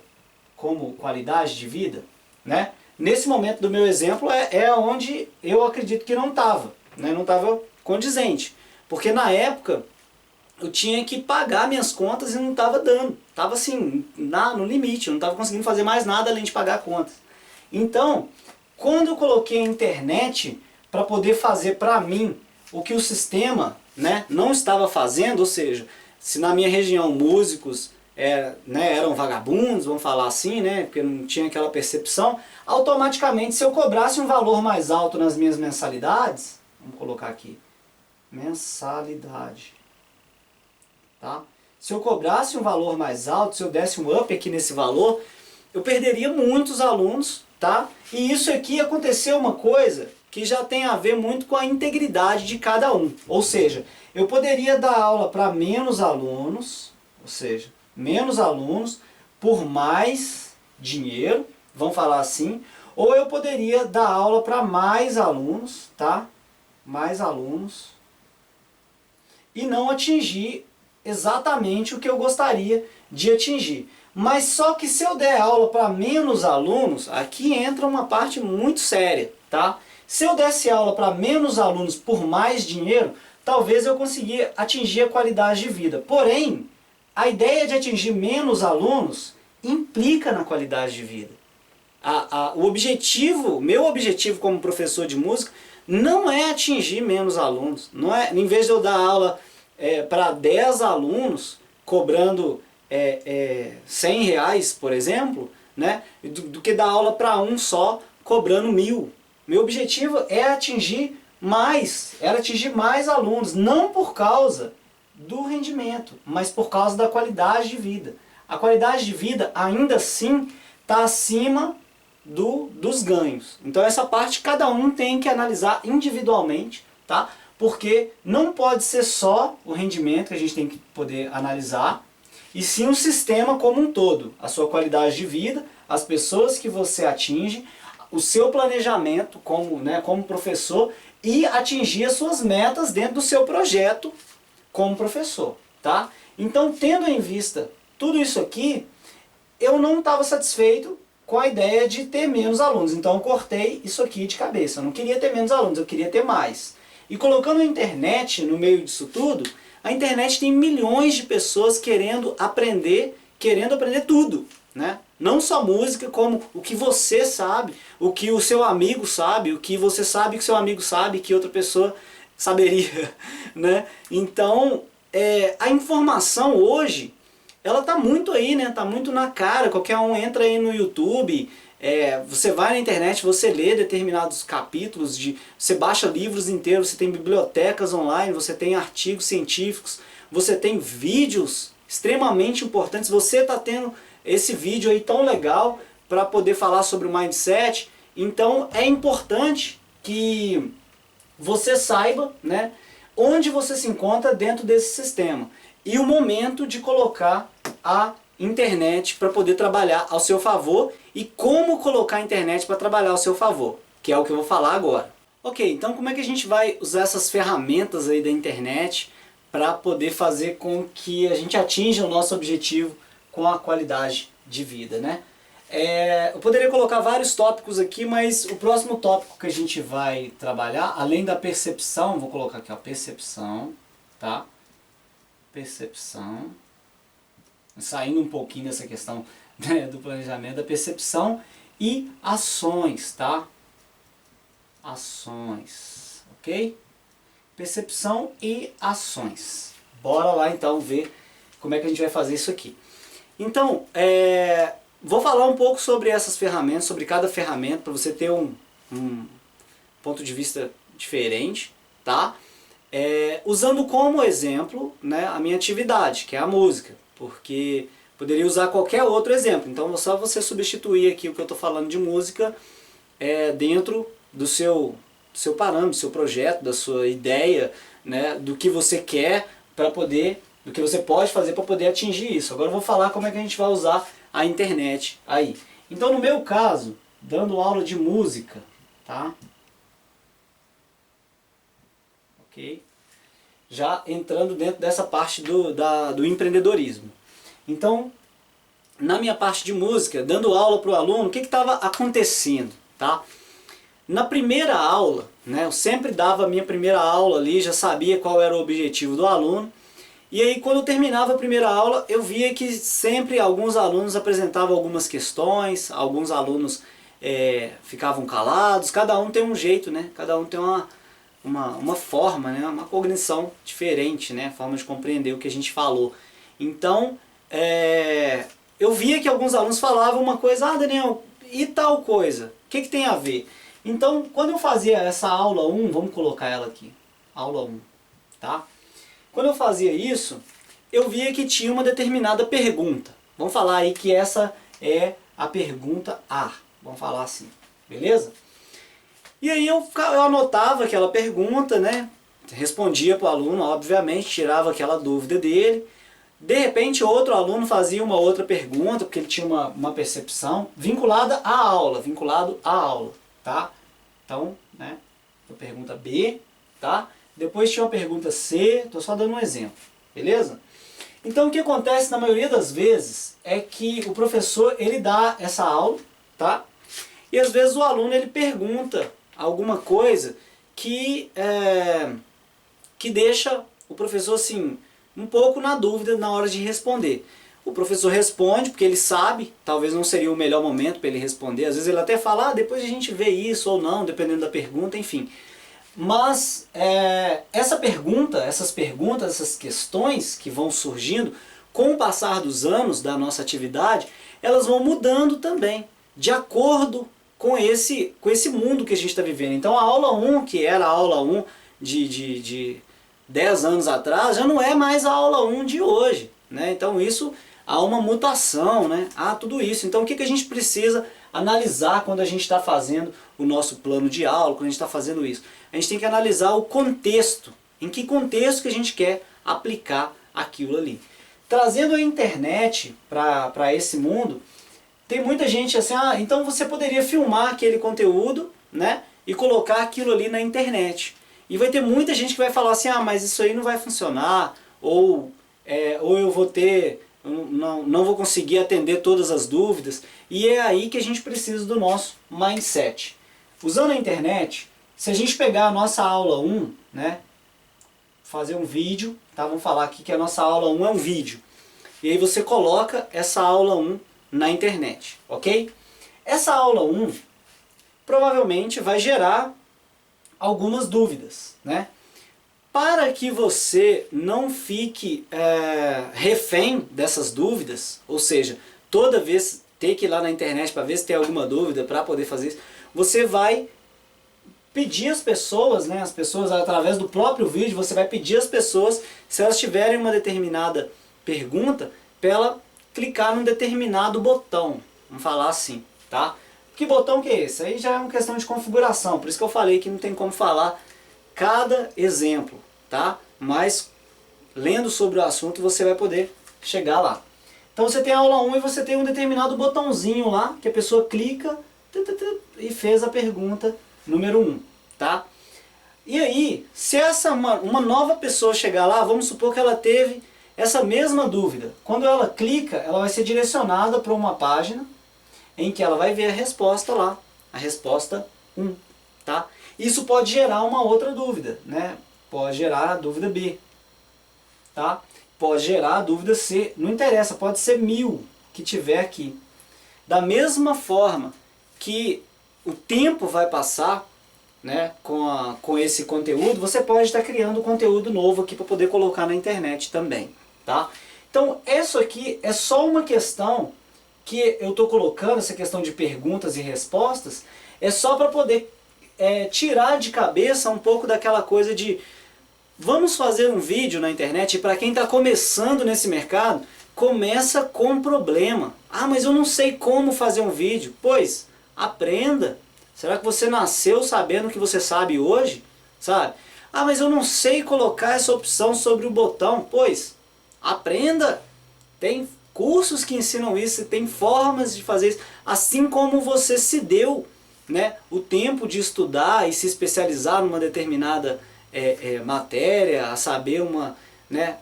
como qualidade de vida, né? Nesse momento do meu exemplo é onde eu acredito que não estava. Né? Não estava condizente, porque na época eu tinha que pagar minhas contas e não estava dando, estava assim, no limite, eu não estava conseguindo fazer mais nada além de pagar contas. Então, quando eu coloquei a internet para poder fazer para mim o que o sistema, né, não estava fazendo, ou seja, se na minha região músicos eram vagabundos, vamos falar assim, né, porque não tinha aquela percepção, automaticamente se eu cobrasse um valor mais alto nas minhas mensalidades, vamos colocar aqui, mensalidade, tá? Se eu cobrasse um valor mais alto, se eu desse um up aqui nesse valor, eu perderia muitos alunos, tá? E isso aqui aconteceu uma coisa que já tem a ver muito com a integridade de cada um. Ou seja, eu poderia dar aula para menos alunos, ou seja, menos alunos por mais dinheiro, vamos falar assim, ou eu poderia dar aula para mais alunos, tá? Mais alunos, e não atingir exatamente o que eu gostaria de atingir. Mas só que se eu der aula para menos alunos, aqui entra uma parte muito séria, tá? Se eu desse aula para menos alunos por mais dinheiro, talvez eu conseguisse atingir a qualidade de vida. Porém, a ideia de atingir menos alunos implica na qualidade de vida. O meu objetivo como professor de música não é atingir menos alunos. Não é, em vez de eu dar aula para 10 alunos, cobrando R$100, por exemplo, né, do que dar aula para um só, cobrando 1.000. Meu objetivo é atingir mais alunos, não por causa do rendimento, mas por causa da qualidade de vida. A qualidade de vida, ainda assim, está acima dos ganhos. Então essa parte cada um tem que analisar individualmente, tá? Porque não pode ser só o rendimento que a gente tem que poder analisar, e sim o sistema como um todo, a sua qualidade de vida, as pessoas que você atinge, o seu planejamento como professor e atingir as suas metas dentro do seu projeto como professor, tá? Então, tendo em vista tudo isso aqui, eu não estava satisfeito com a ideia de ter menos alunos, então eu cortei isso aqui de cabeça. Eu não queria ter menos alunos, eu queria ter mais. E colocando a internet no meio disso tudo, a internet tem milhões de pessoas querendo aprender tudo, né? Não só música, como o que você sabe, o que o seu amigo sabe, o que você sabe que o seu amigo sabe, que outra pessoa saberia, né? Então, a informação hoje, ela está muito aí, né? Está muito na cara, qualquer um entra aí no YouTube, você vai na internet, você lê determinados capítulos, você baixa livros inteiros, você tem bibliotecas online, você tem artigos científicos, você tem vídeos extremamente importantes, você está tendo esse vídeo aí tão legal para poder falar sobre o mindset. Então é importante que você saiba, né, onde você se encontra dentro desse sistema e o momento de colocar a internet para poder trabalhar ao seu favor e como colocar a internet para trabalhar ao seu favor, que é o que eu vou falar agora. Ok, então como é que a gente vai usar essas ferramentas aí da internet para poder fazer com que a gente atinja o nosso objetivo com a qualidade de vida, né? Eu poderia colocar vários tópicos aqui, mas o próximo tópico que a gente vai trabalhar, além da percepção, vou colocar aqui, ó, percepção, tá? Percepção, saindo um pouquinho dessa questão, né, do planejamento, da percepção e ações, tá? Ações, ok? Percepção e ações. Bora lá então ver como é que a gente vai fazer isso aqui. Então, vou falar um pouco sobre essas ferramentas, sobre cada ferramenta, para você ter um ponto de vista diferente, tá? Usando como exemplo, né, a minha atividade, que é a música, porque poderia usar qualquer outro exemplo. Então é só você substituir aqui o que eu estou falando de música dentro do seu parâmetro, do seu projeto, da sua ideia, né, do que você quer para poder, do que você pode fazer para poder atingir isso. Agora eu vou falar como é que a gente vai usar a internet aí. Então no meu caso, dando aula de música, tá? Ok? Já entrando dentro dessa parte do empreendedorismo. Então, na minha parte de música, dando aula para o aluno, o que estava acontecendo, tá? Na primeira aula, né, eu sempre dava a minha primeira aula ali, já sabia qual era o objetivo do aluno. E aí quando eu terminava a primeira aula, eu via que sempre alguns alunos apresentavam algumas questões, alguns alunos ficavam calados, cada um tem um jeito, né? Cada um tem uma forma, né? Uma cognição diferente, né? Forma de compreender o que a gente falou. Então, eu via que alguns alunos falavam uma coisa, ah, Daniel, e tal coisa? O que tem a ver? Então, quando eu fazia essa aula 1, vamos colocar ela aqui, aula 1, tá? Quando eu fazia isso, eu via que tinha uma determinada pergunta. Vamos falar aí que essa é a pergunta A, vamos falar assim, beleza? E aí eu anotava aquela pergunta, né? Respondia para o aluno, obviamente, tirava aquela dúvida dele. De repente, outro aluno fazia uma outra pergunta, porque ele tinha uma percepção vinculado à aula, tá? Então, né, a pergunta B, tá? Depois tinha uma pergunta C, estou só dando um exemplo, beleza? Então, o que acontece na maioria das vezes é que o professor, ele dá essa aula, tá? E às vezes o aluno, ele pergunta alguma coisa que deixa o professor, assim, um pouco na dúvida na hora de responder. O professor responde, porque ele sabe, talvez não seria o melhor momento para ele responder. Às vezes ele até fala, ah, depois a gente vê isso ou não, dependendo da pergunta, enfim. Mas essas perguntas, essas questões que vão surgindo, com o passar dos anos da nossa atividade, elas vão mudando também, de acordo com esse mundo que a gente está vivendo. Então a aula 1, que era a aula 1 de 10 anos atrás, já não é mais a aula 1 de hoje, né? Então isso, há uma mutação, né? Há tudo isso. Então o que a gente precisa analisar quando a gente está fazendo o nosso plano de aula, quando a gente está fazendo isso? A gente tem que analisar o contexto, em que contexto que a gente quer aplicar aquilo ali. Trazendo a internet para esse mundo, tem muita gente assim, ah, então você poderia filmar aquele conteúdo, né, e colocar aquilo ali na internet. E vai ter muita gente que vai falar assim, ah, mas isso aí não vai funcionar, ou eu vou ter, não vou conseguir atender todas as dúvidas. E é aí que a gente precisa do nosso mindset. Usando a internet, se a gente pegar a nossa aula 1, né, fazer um vídeo, tá? Vamos falar aqui que a nossa aula 1 é um vídeo. E aí você coloca essa aula 1 na internet, ok? Essa aula 1 provavelmente vai gerar algumas dúvidas, né? Para que você não fique refém dessas dúvidas, ou seja, toda vez ter que ir lá na internet para ver se tem alguma dúvida para poder fazer isso, você vai pedir às pessoas, né, as pessoas através do próprio vídeo, você vai pedir às pessoas, se elas tiverem uma determinada pergunta, para ela clicar num determinado botão, vamos falar assim, tá? Que botão que é esse? Aí já é uma questão de configuração, por isso que eu falei que não tem como falar cada exemplo, tá? Mas lendo sobre o assunto você vai poder chegar lá. Então você tem a aula 1 e você tem um determinado botãozinho lá, que a pessoa clica e fez a pergunta número 1, tá? E aí, se uma nova pessoa chegar lá, vamos supor que ela teve essa mesma dúvida. Quando ela clica, ela vai ser direcionada para uma página em que ela vai ver a resposta lá, a resposta 1, tá? Isso pode gerar uma outra dúvida, né? Pode gerar a dúvida B, tá? Pode gerar a dúvida C, não interessa, pode ser 1000 que tiver aqui. Da mesma forma que o tempo vai passar, né, com esse conteúdo, você pode estar criando conteúdo novo aqui para poder colocar na internet também, tá? Então, isso aqui é só uma questão que eu estou colocando, essa questão de perguntas e respostas, é só para poder tirar de cabeça um pouco daquela coisa de vamos fazer um vídeo na internet, e para quem está começando nesse mercado, começa com problema. Ah, mas eu não sei como fazer um vídeo. Pois, aprenda. Será que você nasceu sabendo o que você sabe hoje? Sabe? Ah, mas eu não sei colocar essa opção sobre o botão. Pois, aprenda. Tem cursos que ensinam isso, tem formas de fazer isso. Assim como você se deu, né, o tempo de estudar e se especializar numa determinada matéria, a saber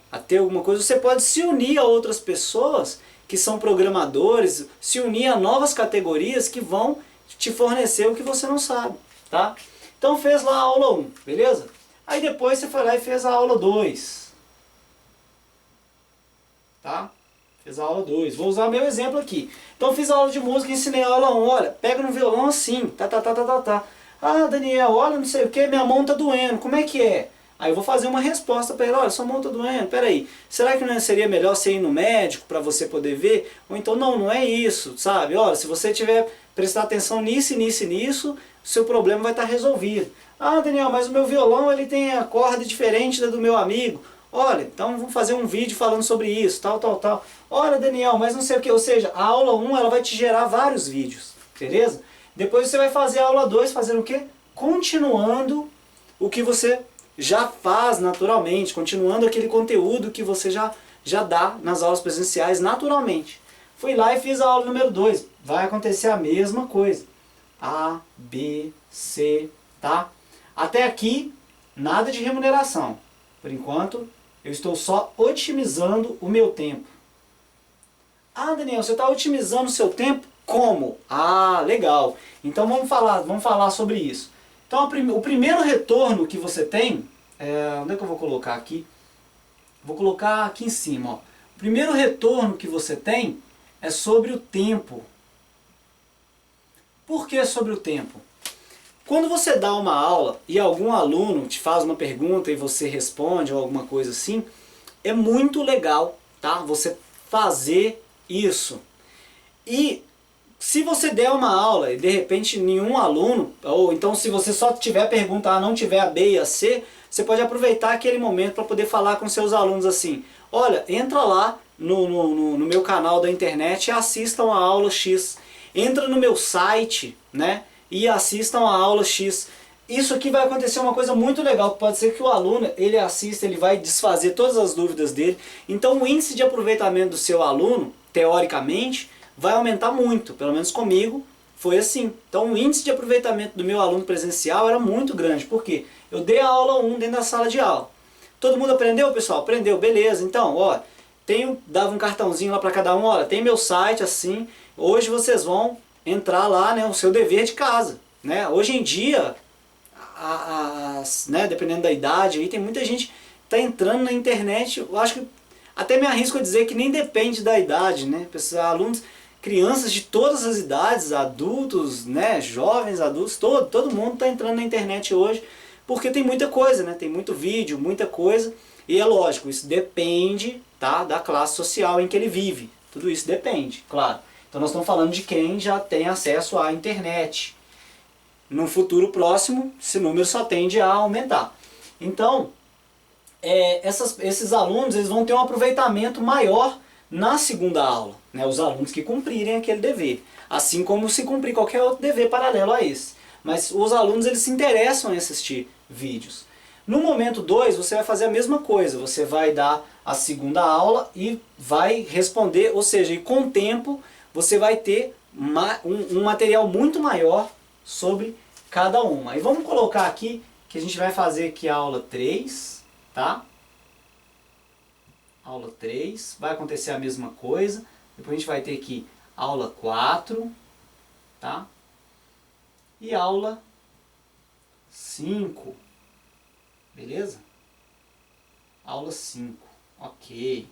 a ter alguma coisa, você pode se unir a outras pessoas que são programadores, se unir a novas categorias que vão te fornecer o que você não sabe, tá? Então fez lá a aula 1, beleza? Aí depois você foi lá e fez a aula 2, tá? Fez a aula 2. Vou usar meu exemplo aqui. Então fiz a aula de música, ensinei a aula 1. Olha, pega no violão assim, tá. Ah, Daniel, olha, não sei o que, minha mão tá doendo, como é que é? Aí eu vou fazer uma resposta para ele, olha, sua mão tá doendo, peraí, será que não seria melhor você ir no médico para você poder ver? Ou então, não é isso, sabe? Olha, se você tiver prestar atenção nisso, seu problema vai estar resolvido. Ah, Daniel, mas o meu violão ele tem a corda diferente da do meu amigo. Olha, então vamos fazer um vídeo falando sobre isso, tal. Olha, Daniel, mas não sei o que, ou seja, a aula 1 ela vai te gerar vários vídeos, beleza? Depois você vai fazer a aula 2 fazendo o quê? Continuando o que você já faz naturalmente, continuando aquele conteúdo que você já dá nas aulas presenciais naturalmente. Fui lá e fiz a aula número 2. Vai acontecer a mesma coisa. A, B, C, tá? Até aqui, nada de remuneração. Por enquanto, eu estou só otimizando o meu tempo. Ah, Daniel, você está otimizando o seu tempo? Como? Ah, legal. Então vamos falar sobre isso. Então o primeiro retorno que você tem, onde é que eu vou colocar aqui? Vou colocar aqui em cima. Ó. O primeiro retorno que você tem é sobre o tempo. Por que sobre o tempo? Quando você dá uma aula e algum aluno te faz uma pergunta e você responde ou alguma coisa assim, é muito legal, tá? Você fazer isso. E se você der uma aula e de repente nenhum aluno, ou então se você só tiver pergunta A, não tiver a B e a C, você pode aproveitar aquele momento para poder falar com seus alunos assim, olha, entra lá no meu canal da internet e assistam a aula X. Entra no meu site, né, e assistam a aula X. Isso aqui vai acontecer uma coisa muito legal, pode ser que o aluno, ele assista, ele vai desfazer todas as dúvidas dele. Então o índice de aproveitamento do seu aluno, teoricamente, vai aumentar muito, pelo menos comigo foi assim. Então o índice de aproveitamento do meu aluno presencial era muito grande, porque eu dei a aula 1 dentro da sala de aula. Todo mundo aprendeu, pessoal? Aprendeu, beleza. Então, ó, dava um cartãozinho lá para cada um, olha, tem meu site assim, hoje vocês vão entrar lá, né, o seu dever de casa. Né? Hoje em dia, né, dependendo da idade, aí tem muita gente que está entrando na internet, eu acho que até me arrisco a dizer que nem depende da idade, né? Alunos, crianças de todas as idades, adultos, né, jovens, adultos, todo mundo está entrando na internet hoje, porque tem muita coisa, né? Tem muito vídeo, muita coisa, e é lógico, isso depende, tá, da classe social em que ele vive. Tudo isso depende, claro. Então nós estamos falando de quem já tem acesso à internet. No futuro próximo, esse número só tende a aumentar. Então, esses alunos eles vão ter um aproveitamento maior na segunda aula, né? Os alunos que cumprirem aquele dever, assim como se cumprir qualquer outro dever paralelo a esse. Mas os alunos eles se interessam em assistir vídeos. No momento 2 você vai fazer a mesma coisa, você vai dar a segunda aula e vai responder, ou seja, e com o tempo você vai ter um material muito maior sobre cada uma. E vamos colocar aqui que a gente vai fazer aqui a aula 3, tá? Aula 3, vai acontecer a mesma coisa. Depois a gente vai ter aqui aula 4, tá? E aula 5, beleza? Aula 5, ok.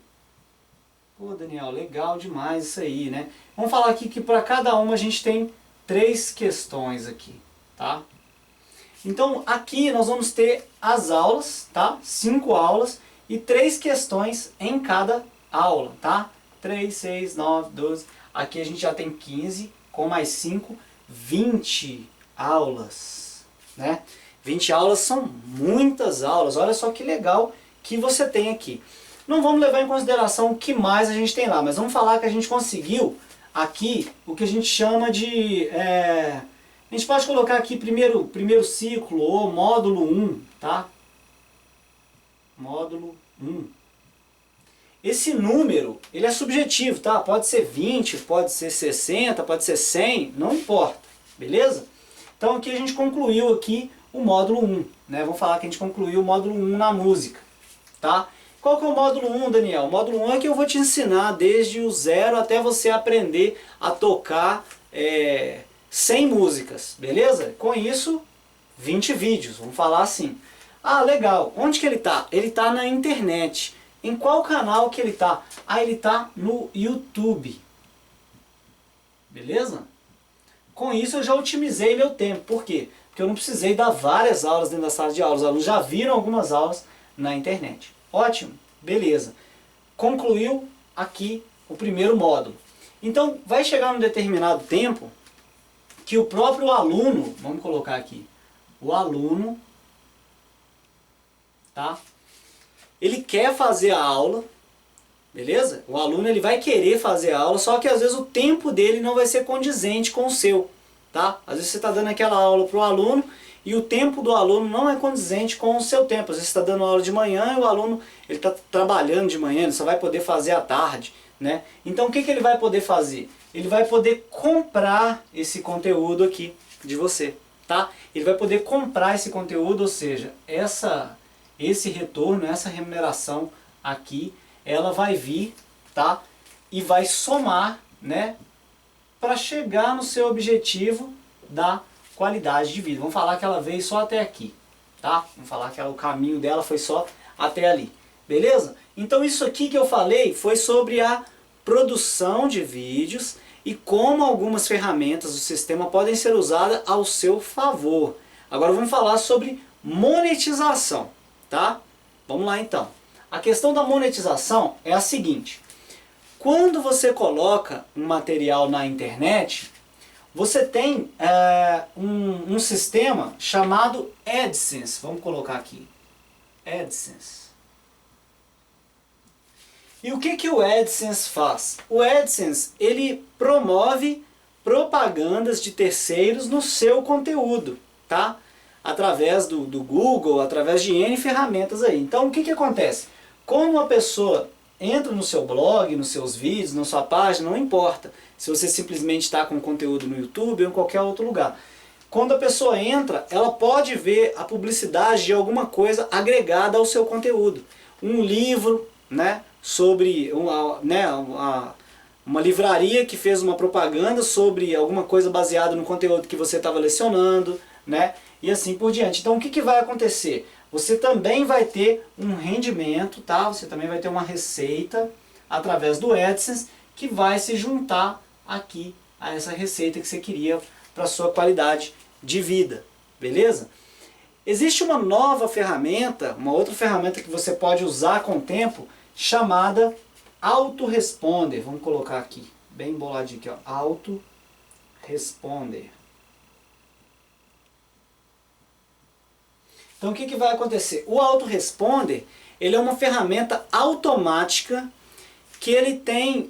Pô, Daniel, legal demais isso aí, né? Vamos falar aqui que para cada uma a gente tem 3 questões aqui, tá? Então aqui nós vamos ter as aulas, tá? 5 aulas e 3 questões em cada aula, tá? 3, 6, 9, 12. Aqui a gente já tem 15, com mais 5, 20 aulas, né? 20 aulas são muitas aulas, olha só que legal que você tem aqui. Não vamos levar em consideração o que mais a gente tem lá, mas vamos falar que a gente conseguiu aqui o que a gente chama de... a gente pode colocar aqui primeiro ciclo ou módulo 1, tá? Módulo 1. Esse número, ele é subjetivo, tá? Pode ser 20, pode ser 60, pode ser 100, não importa, beleza? Então aqui a gente concluiu aqui o módulo 1, né? Vamos falar que a gente concluiu o módulo 1 na música, tá? Qual que é o módulo 1, Daniel? O módulo 1 é que eu vou te ensinar desde o 0 até você aprender a tocar 100 músicas, beleza? Com isso, 20 vídeos, vamos falar assim. Ah, legal. Onde que ele está? Ele está na internet. Em qual canal que ele está? Ah, ele está no YouTube. Beleza? Com isso eu já otimizei meu tempo. Por quê? Porque eu não precisei dar várias aulas dentro da sala de aula. Os alunos já viram algumas aulas na internet. Ótimo, beleza. Concluiu aqui o primeiro módulo. Então vai chegar um determinado tempo que o próprio aluno, vamos colocar aqui, o aluno, tá? Ele quer fazer a aula, beleza? O aluno ele vai querer fazer a aula, só que às vezes o tempo dele não vai ser condizente com o seu, tá? Às vezes você está dando aquela aula para o aluno e o tempo do aluno não é condizente com o seu tempo. Às vezes você está dando aula de manhã e o aluno ele está trabalhando de manhã, ele só vai poder fazer à tarde, né? Então o que ele vai poder fazer? Ele vai poder comprar esse conteúdo aqui de você, tá? Ele vai poder comprar esse conteúdo, ou seja, esse retorno, essa remuneração aqui, ela vai vir, tá? E vai somar, né? Para chegar no seu objetivo da qualidade de vida. Vamos falar que ela veio só até aqui, tá? Vamos falar que o caminho dela foi só até ali, beleza? Então isso aqui que eu falei foi sobre a produção de vídeos e como algumas ferramentas do sistema podem ser usadas ao seu favor. Agora vamos falar sobre monetização, tá? Vamos lá então. A questão da monetização é a seguinte: quando você coloca um material na internet, você tem um sistema chamado AdSense. Vamos colocar aqui, AdSense. E o que o AdSense faz? O AdSense ele promove propagandas de terceiros no seu conteúdo, tá? Através do Google, através de N ferramentas aí. Então o que acontece? Quando uma pessoa entra no seu blog, nos seus vídeos, na sua página, não importa se você simplesmente está com conteúdo no YouTube ou em qualquer outro lugar. Quando a pessoa entra, ela pode ver a publicidade de alguma coisa agregada ao seu conteúdo. Um livro, né, sobre uma livraria que fez uma propaganda sobre alguma coisa baseada no conteúdo que você estava lecionando, né, e assim por diante. Então o que vai acontecer? Você também vai ter um rendimento, tá? Você também vai ter uma receita através do AdSense que vai se juntar aqui a essa receita que você queria para a sua qualidade de vida, beleza? Existe uma nova ferramenta, uma outra ferramenta que você pode usar com o tempo, chamada Autoresponder. Vamos colocar aqui, bem boladinho aqui, ó, Autoresponder. Então o que vai acontecer? O Autoresponder, ele é uma ferramenta automática que ele tem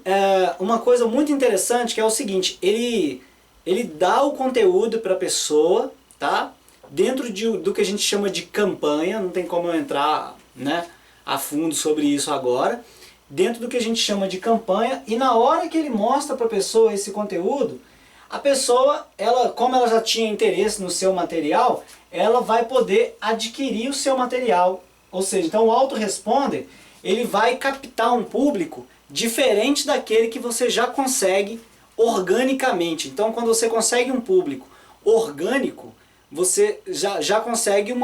uma coisa muito interessante, que é o seguinte: ele dá o conteúdo para a pessoa, tá? Dentro do que a gente chama de campanha, não tem como eu entrar, né, a fundo sobre isso agora, dentro do que a gente chama de campanha, e na hora que ele mostra para a pessoa esse conteúdo, a pessoa, como ela já tinha interesse no seu material, ela vai poder adquirir o seu material. Ou seja, então o Autoresponder, ele vai captar um público diferente daquele que você já consegue organicamente. Então quando você consegue um público orgânico, você já consegue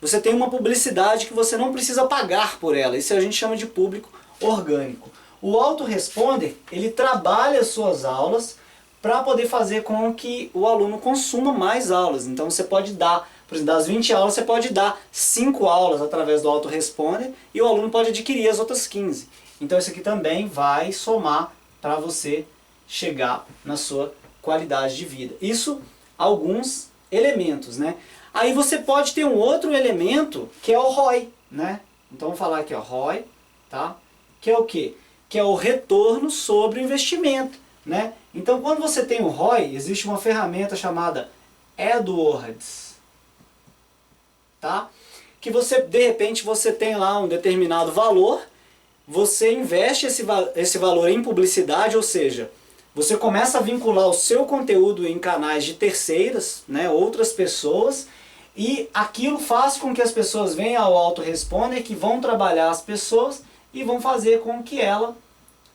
você tem uma publicidade que você não precisa pagar por ela. Isso a gente chama de público orgânico. O Autoresponder, ele trabalha as suas aulas para poder fazer com que o aluno consuma mais aulas. Então você pode dar, por exemplo, das 20 aulas, você pode dar 5 aulas através do Autoresponder e o aluno pode adquirir as outras 15. Então isso aqui também vai somar para você chegar na sua qualidade de vida. Isso, alguns elementos, né? Aí você pode ter um outro elemento que é o ROI, né? Então vamos falar aqui, ó, ROI, tá? Que é o quê? Que é o retorno sobre o investimento, né? Então quando você tem o ROI, existe uma ferramenta chamada AdWords, tá? Que você, de repente, você tem lá um determinado valor, você investe esse valor em publicidade, ou seja, você começa a vincular o seu conteúdo em canais de terceiras, né, outras pessoas, e aquilo faz com que as pessoas venham ao Autoresponder, que vão trabalhar as pessoas e vão fazer com que ela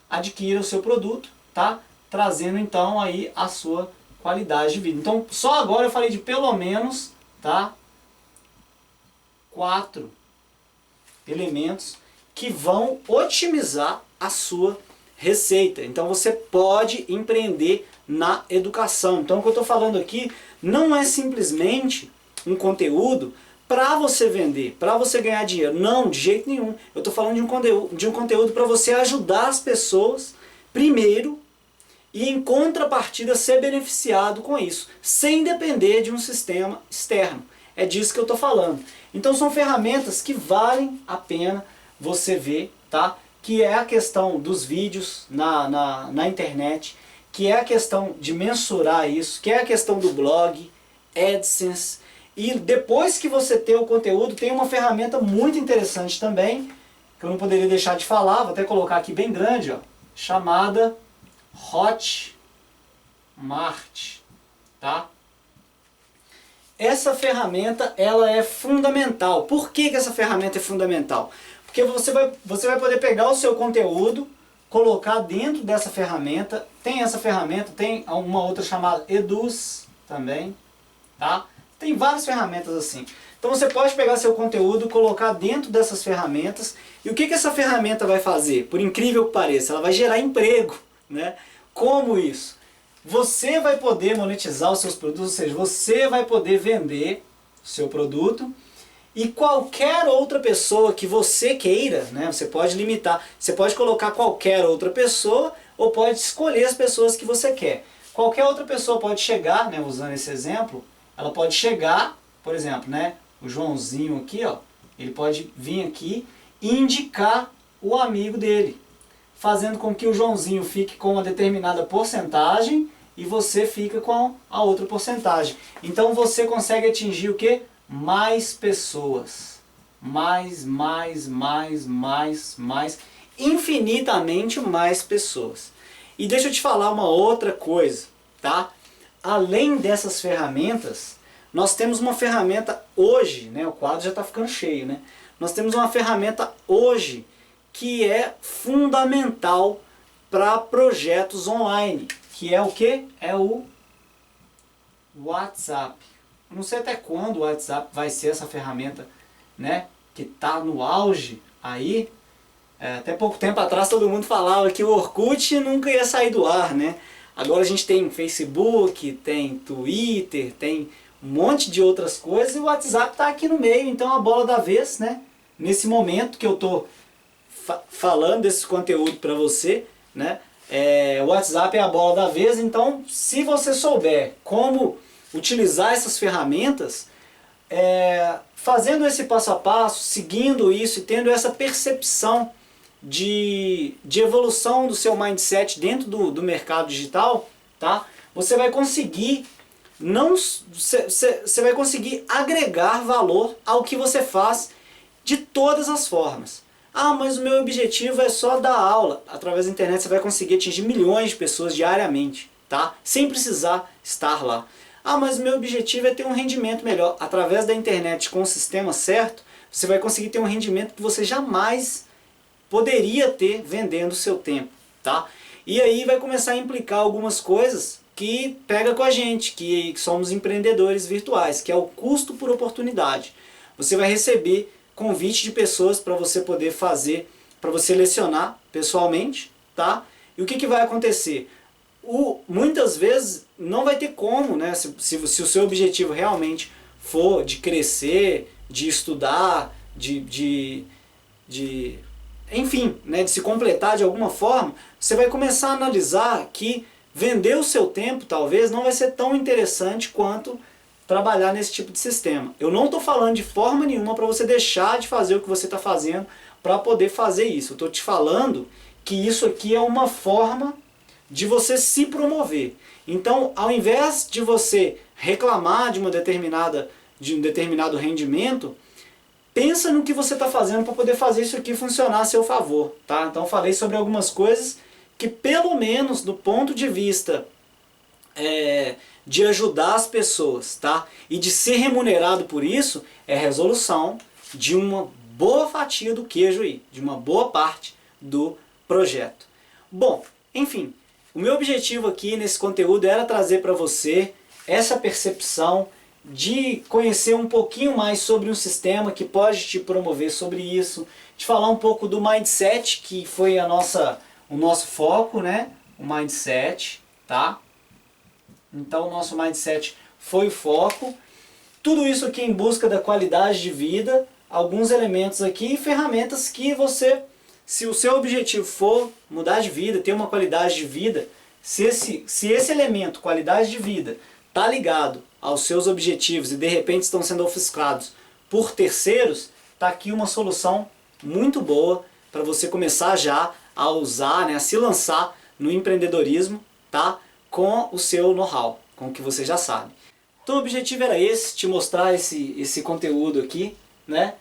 adquira o seu produto, tá? Trazendo então aí a sua qualidade de vida. Então só agora eu falei de pelo menos, tá, 4 elementos que vão otimizar a sua receita. Então você pode empreender na educação. Então o que eu estou falando aqui não é simplesmente um conteúdo para você vender, para você ganhar dinheiro. Não, de jeito nenhum. Eu estou falando de um conteúdo para você ajudar as pessoas primeiro e em contrapartida ser beneficiado com isso, sem depender de um sistema externo. É disso que eu estou falando. Então são ferramentas que valem a pena você ver, tá? Que é a questão dos vídeos na internet, que é a questão de mensurar isso, que é a questão do blog, AdSense. E depois que você tem o conteúdo, tem uma ferramenta muito interessante também, que eu não poderia deixar de falar, vou até colocar aqui bem grande, ó, chamada Hotmart, tá? Essa ferramenta, ela é fundamental. Por que essa ferramenta é fundamental? Porque você vai poder pegar o seu conteúdo, colocar dentro dessa ferramenta. Tem essa ferramenta, tem uma outra chamada Eduz também, tá? Tem várias ferramentas assim. Então você pode pegar seu conteúdo, colocar dentro dessas ferramentas. E o que essa ferramenta vai fazer? Por incrível que pareça, ela vai gerar emprego, né? Como isso? Você vai poder monetizar os seus produtos, ou seja, você vai poder vender o seu produto e qualquer outra pessoa que você queira, né? Você pode limitar, você pode colocar qualquer outra pessoa ou pode escolher as pessoas que você quer. Qualquer outra pessoa pode chegar, né, usando esse exemplo, ela pode chegar, por exemplo, né, o Joãozinho aqui, ó, ele pode vir aqui e indicar o amigo dele, fazendo com que o Joãozinho fique com uma determinada porcentagem e você fica com a outra porcentagem. Então você consegue atingir o quê? Mais pessoas. Mais, infinitamente mais pessoas. E deixa eu te falar uma outra coisa, tá? Além dessas ferramentas, nós temos uma ferramenta hoje, né? O quadro já está ficando cheio, né? Nós temos uma ferramenta hoje que é fundamental para projetos online, que é o que? É o WhatsApp. Eu não sei até quando o WhatsApp vai ser essa ferramenta, né, que está no auge aí. Até pouco tempo atrás todo mundo falava que o Orkut nunca ia sair do ar, né? Agora a gente tem Facebook, tem Twitter, tem um monte de outras coisas e o WhatsApp está aqui no meio, então a bola da vez, né? Nesse momento que eu estou falando desse conteúdo para você, né? O WhatsApp é a bola da vez, então se você souber como utilizar essas ferramentas, fazendo esse passo a passo, seguindo isso e tendo essa percepção de evolução do seu mindset dentro do mercado digital, tá? Você vai conseguir você vai conseguir agregar valor ao que você faz de todas as formas. Ah, mas o meu objetivo é só dar aula. Através da internet você vai conseguir atingir milhões de pessoas diariamente, tá? Sem precisar estar lá. Ah, mas o meu objetivo é ter um rendimento melhor. Através da internet, com o sistema certo, você vai conseguir ter um rendimento que você jamais poderia ter vendendo o seu tempo, tá? E aí vai começar a implicar algumas coisas que pega com a gente, que somos empreendedores virtuais, que é o custo por oportunidade. Você vai receber convite de pessoas para você poder fazer, para você lecionar pessoalmente, tá? E o que vai acontecer? Muitas vezes não vai ter como, né? Se o seu objetivo realmente for de crescer, de estudar, enfim, né, de se completar de alguma forma, você vai começar a analisar que vender o seu tempo talvez não vai ser tão interessante quanto trabalhar nesse tipo de sistema. Eu não estou falando de forma nenhuma para você deixar de fazer o que você está fazendo para poder fazer isso. Eu estou te falando que isso aqui é uma forma de você se promover. Então, ao invés de você reclamar de um determinado rendimento, pensa no que você está fazendo para poder fazer isso aqui funcionar a seu favor, tá? Então falei sobre algumas coisas que, pelo menos do ponto de vista de ajudar as pessoas, tá? E de ser remunerado por isso, é a resolução de uma boa fatia do queijo aí, de uma boa parte do projeto. Bom, enfim, o meu objetivo aqui nesse conteúdo era trazer para você essa percepção de conhecer um pouquinho mais sobre um sistema que pode te promover sobre isso, de falar um pouco do mindset, que foi o nosso foco, né? O mindset, tá? Então o nosso mindset foi o foco. Tudo isso aqui em busca da qualidade de vida, alguns elementos aqui e ferramentas que você, se o seu objetivo for mudar de vida, ter uma qualidade de vida, se esse elemento, qualidade de vida, está ligado aos seus objetivos e de repente estão sendo ofuscados por terceiros, está aqui uma solução muito boa para você começar já a usar, né, a se lançar no empreendedorismo, tá? Com o seu know-how, com o que você já sabe. Então o objetivo era esse, te mostrar esse conteúdo aqui, né?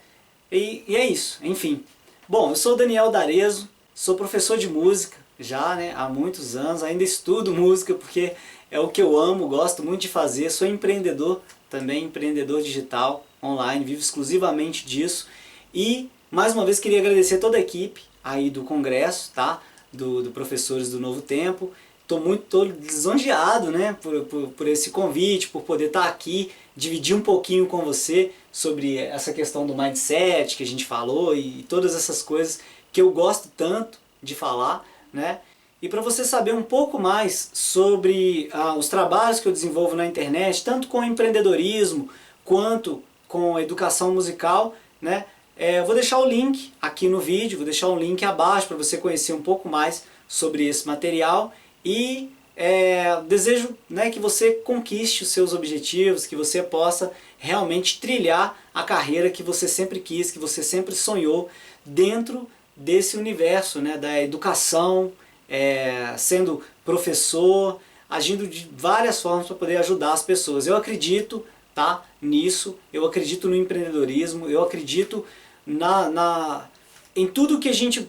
E é isso, enfim. Bom, eu sou o Daniel D'Arezzo, sou professor de música já, né, há muitos anos, ainda estudo música porque é o que eu amo, gosto muito de fazer, sou empreendedor também, empreendedor digital, online, vivo exclusivamente disso. E, mais uma vez, queria agradecer toda a equipe aí do congresso, tá? Do Professores do Novo Tempo. Tô lisonjeado, né, por esse convite, por poder estar aqui, dividir um pouquinho com você sobre essa questão do mindset que a gente falou e todas essas coisas que eu gosto tanto de falar, né? E para você saber um pouco mais sobre os trabalhos que eu desenvolvo na internet, tanto com empreendedorismo quanto com educação musical, né? Eu vou deixar o link aqui no vídeo, vou deixar um link abaixo para você conhecer um pouco mais sobre esse material. E desejo, né, que você conquiste os seus objetivos, que você possa realmente trilhar a carreira que você sempre quis, que você sempre sonhou dentro desse universo, né, da educação, sendo professor, agindo de várias formas para poder ajudar as pessoas. Eu acredito, tá, nisso, eu acredito no empreendedorismo, eu acredito em tudo que a gente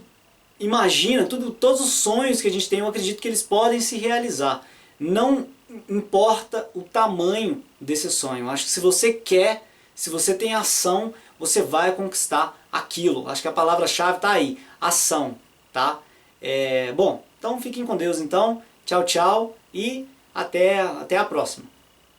imagina, todos os sonhos que a gente tem, eu acredito que eles podem se realizar. Não importa o tamanho desse sonho. Eu acho que se você quer, se você tem ação, você vai conquistar aquilo. Acho que a palavra-chave está aí, ação, tá? Bom, então fiquem com Deus então. Tchau, tchau e até a próxima.